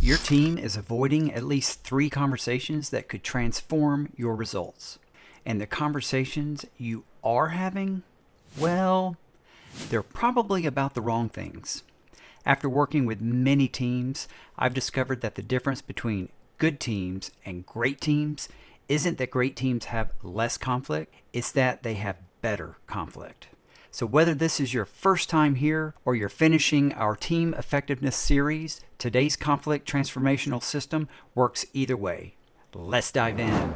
Your team is avoiding at least 3 conversations that could transform your results. And the conversations you are having, well, they're probably about the wrong things. After working with many teams, I've discovered that the difference between good teams and great teams isn't that great teams have less conflict, it's that they have better conflict. So whether this is your first time here or you're finishing our team effectiveness series, today's conflict transformational system works either way. Let's dive in.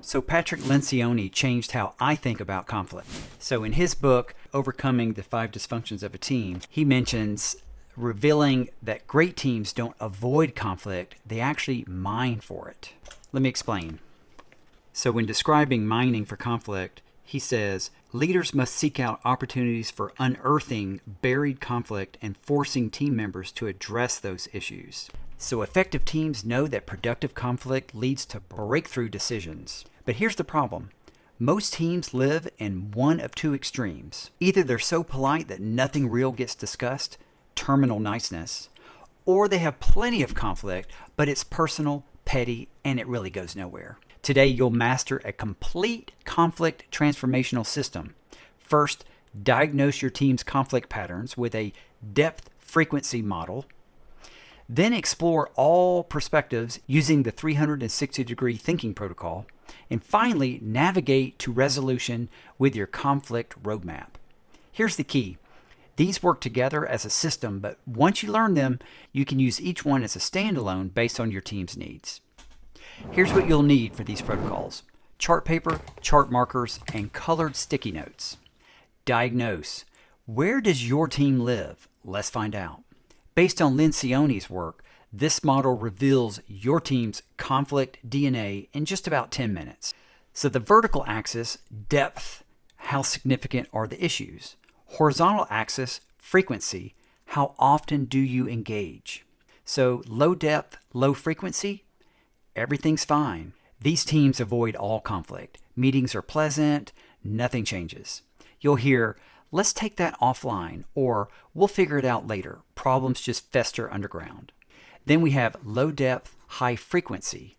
So Patrick Lencioni changed how I think about conflict. So in his book, Overcoming the 5 Dysfunctions of a Team, he mentions revealing that great teams don't avoid conflict, they actually mine for it. Let me explain. So when describing mining for conflict, he says, leaders must seek out opportunities for unearthing buried conflict and forcing team members to address those issues. So effective teams know that productive conflict leads to breakthrough decisions. But here's the problem. Most teams live in one of 2 extremes. Either they're so polite that nothing real gets discussed, terminal niceness, or they have plenty of conflict, but it's personal, petty, and it really goes nowhere. Today, you'll master a complete conflict transformational system. First, diagnose your team's conflict patterns with a depth frequency model. Then explore all perspectives using the 360-degree thinking protocol. And finally, navigate to resolution with your conflict roadmap. Here's the key. These work together as a system, but once you learn them, you can use each one as a standalone based on your team's needs. Here's what you'll need for these protocols. Chart paper, chart markers, and colored sticky notes. Diagnose. Where does your team live? Let's find out. Based on Lencioni's work, this model reveals your team's conflict DNA in just about 10 minutes. So the vertical axis, depth, how significant are the issues? Horizontal axis, frequency, how often do you engage? So low depth, low frequency, everything's fine. These teams avoid all conflict. Meetings are pleasant, nothing changes. You'll hear, let's take that offline, or we'll figure it out later. Problems just fester underground. Then we have low depth, high frequency,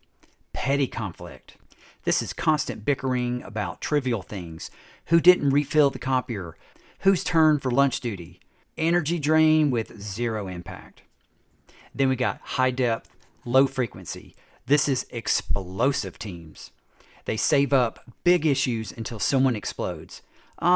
petty conflict. This is constant bickering about trivial things. Who didn't refill the copier? Whose turn for lunch duty? Energy drain with 0 impact. Then we got high depth, low frequency. This is explosive teams. They save up big issues until someone explodes.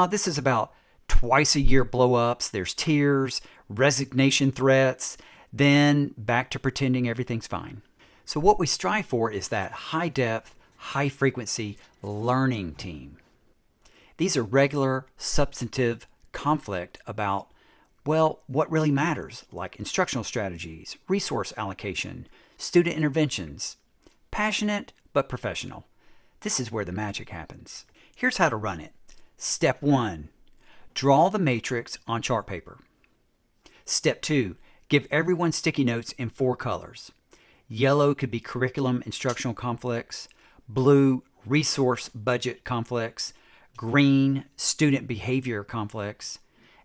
This is about twice a year blow-ups. There's tears, resignation threats, then back to pretending everything's fine. So what we strive for is that high depth, high frequency learning team. These are regular, substantive conflict about, well, what really matters, like instructional strategies, resource allocation, student interventions. Passionate, but professional. This is where the magic happens. Here's how to run it. Step 1, draw the matrix on chart paper. Step 2, give everyone sticky notes in 4 colors. Yellow could be curriculum instructional conflicts, blue, resource budget conflicts, green, student behavior conflicts,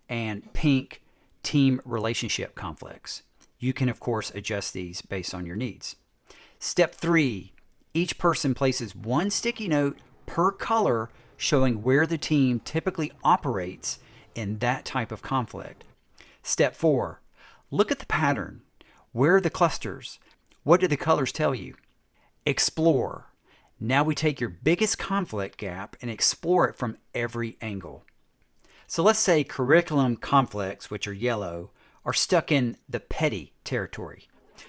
and pink, team relationship conflicts. You can, of course, adjust these based on your needs. Step 3, each person places 1 sticky note per color showing where the team typically operates in that type of conflict. Step 4, look at the pattern. Where are the clusters? What do the colors tell you? Explore. Now we take your biggest conflict gap and explore it from every angle. So let's say curriculum conflicts, which are yellow, are stuck in the petty territory.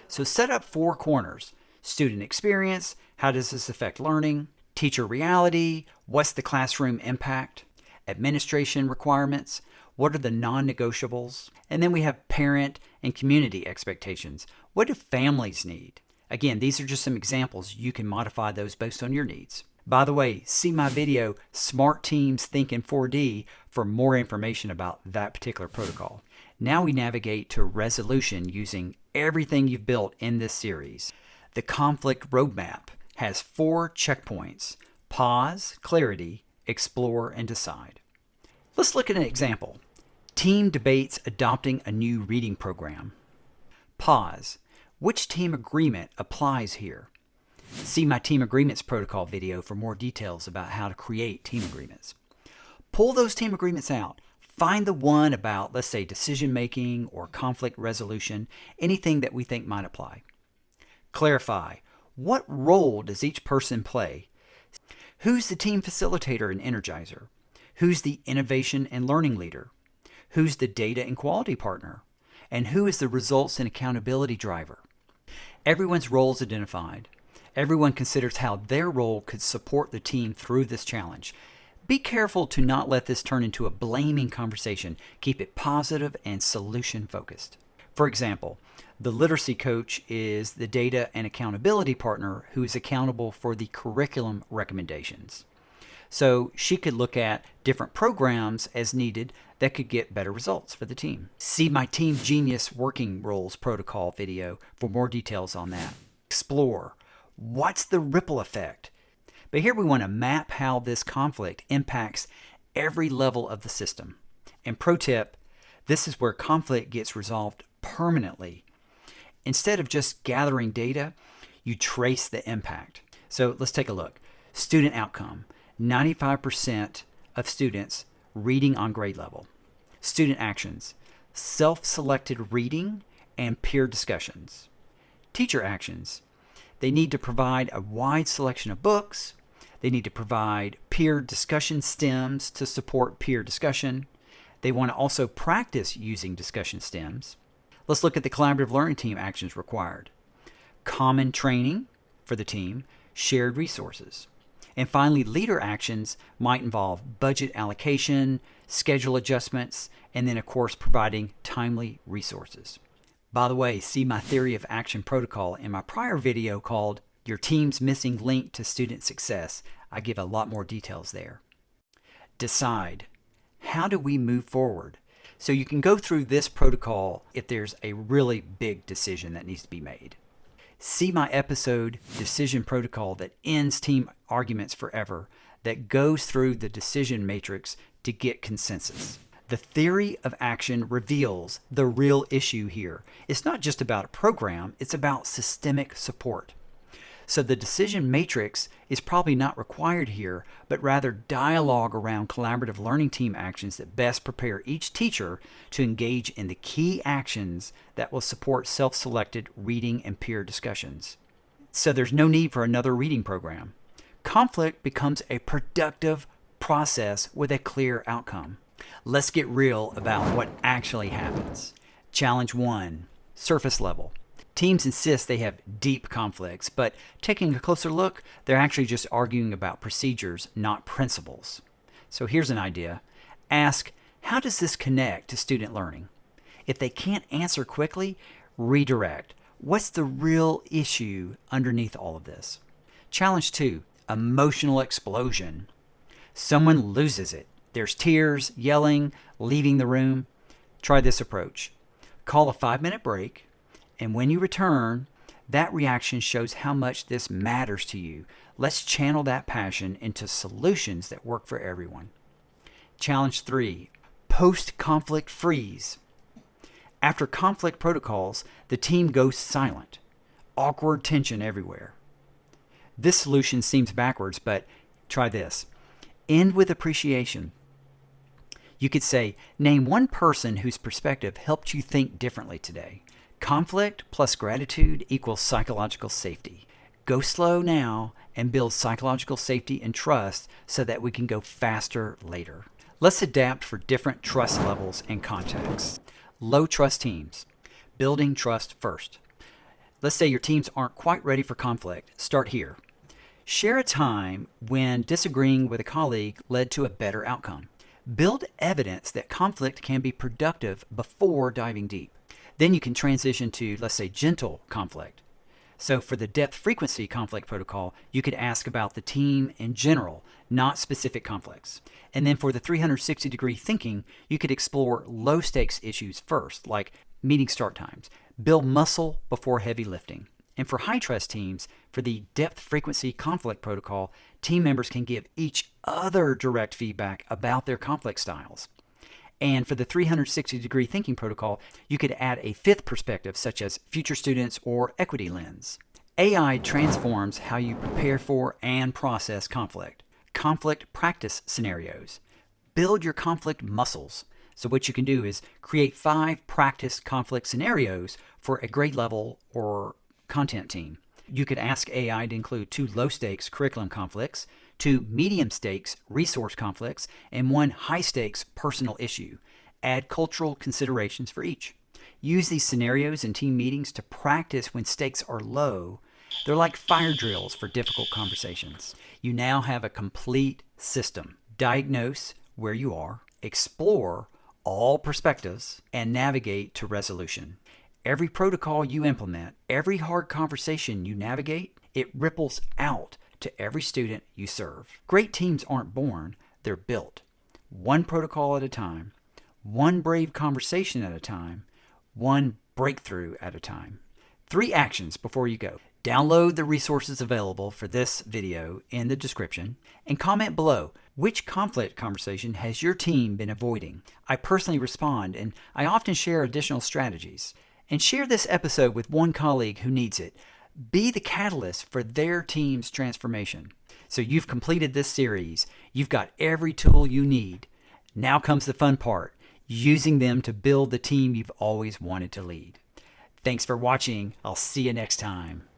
So set up 4 corners. Student experience, how does this affect learning? Teacher reality, what's the classroom impact? Administration requirements, what are the non-negotiables? And then we have parent and community expectations. What do families need? Again, these are just some examples. You can modify those based on your needs. By the way, see my video, Smart Teams Think in 4D, for more information about that particular protocol. Now we navigate to resolution using everything you've built in this series. The conflict roadmap has 4 checkpoints: pause, clarity, explore, and decide. Let's look at an example. Team debates adopting a new reading program. Pause. Which team agreement applies here? See my team agreements protocol video for more details about how to create team agreements. Pull those team agreements out. Find the one about, let's say, decision making or conflict resolution, anything that we think might apply. Clarify, what role does each person play? Who's the team facilitator and energizer? Who's the innovation and learning leader? Who's the data and quality partner? And who is the results and accountability driver? Everyone's role is identified. Everyone considers how their role could support the team through this challenge. Be careful to not let this turn into a blaming conversation. Keep it positive and solution focused. For example, the literacy coach is the data and accountability partner who is accountable for the curriculum recommendations. So she could look at different programs as needed that could get better results for the team. See my Team Genius Working Roles Protocol video for more details on that. Explore, what's the ripple effect? But here we want to map how this conflict impacts every level of the system. And pro tip, this is where conflict gets resolved permanently. Instead of just gathering data, you trace the impact. So let's take a look. Student outcome, 95% of students reading on grade level. Student actions, self-selected reading and peer discussions. Teacher actions, they need to provide a wide selection of books. They need to provide peer discussion stems to support peer discussion. They want to also practice using discussion stems. Let's look at the collaborative learning team actions required. Common training for the team, shared resources. And finally, leader actions might involve budget allocation, schedule adjustments, and then, of course, providing timely resources. By the way, see my theory of action protocol in my prior video called Your Team's Missing Link to Student Success. I give a lot more details there. Decide, how do we move forward? So you can go through this protocol if there's a really big decision that needs to be made. See my episode, Decision Protocol, that ends team arguments forever, that goes through the decision matrix to get consensus. The theory of action reveals the real issue here. It's not just about a program, it's about systemic support. So the decision matrix is probably not required here, but rather dialogue around collaborative learning team actions that best prepare each teacher to engage in the key actions that will support self-selected reading and peer discussions. So there's no need for another reading program. Conflict becomes a productive process with a clear outcome. Let's get real about what actually happens. Challenge 1, surface level. Teams insist they have deep conflicts, but taking a closer look, they're actually just arguing about procedures, not principles. So here's an idea. Ask, how does this connect to student learning? If they can't answer quickly, redirect. What's the real issue underneath all of this? Challenge 2, emotional explosion. Someone loses it. There's tears, yelling, leaving the room. Try this approach. Call a 5-minute break. And when you return, that reaction shows how much this matters to you. Let's channel that passion into solutions that work for everyone. Challenge 3, post-conflict freeze. After conflict protocols, the team goes silent. Awkward tension everywhere. This solution seems backwards, but try this. End with appreciation. You could say, name one person whose perspective helped you think differently today. Conflict plus gratitude equals psychological safety. Go slow now and build psychological safety and trust so that we can go faster later. Let's adapt for different trust levels and contexts. Low trust teams. Building trust first. Let's say your teams aren't quite ready for conflict. Start here. Share a time when disagreeing with a colleague led to a better outcome. Build evidence that conflict can be productive before diving deep. Then you can transition to, let's say, gentle conflict. So for the depth frequency conflict protocol, you could ask about the team in general, not specific conflicts. And then for the 360-degree thinking, you could explore low stakes issues first, like meeting start times. Build muscle before heavy lifting. And for high trust teams, for the depth frequency conflict protocol, team members can give each other direct feedback about their conflict styles. And for the 360-degree thinking protocol, you could add a fifth perspective, such as future students or equity lens. AI transforms how you prepare for and process conflict. Conflict practice scenarios. Build your conflict muscles. So what you can do is create 5 practice conflict scenarios for a grade level or content team. You could ask AI to include 2 low-stakes curriculum conflicts, 2 medium-stakes resource conflicts, and 1 high-stakes personal issue. Add cultural considerations for each. Use these scenarios in team meetings to practice when stakes are low. They're like fire drills for difficult conversations. You now have a complete system. Diagnose where you are, explore all perspectives, and navigate to resolution. Every protocol you implement, every hard conversation you navigate, it ripples out to every student you serve. Great teams aren't born, they're built. One protocol at a time, one brave conversation at a time, one breakthrough at a time. 3 actions before you go. Download the resources available for this video in the description and comment below which conflict conversation has your team been avoiding. I personally respond, and I often share additional strategies. And share this episode with one colleague who needs it. Be the catalyst for their team's transformation. So you've completed this series. You've got every tool you need. Now comes the fun part, using them to build the team you've always wanted to lead. Thanks for watching. I'll see you next time.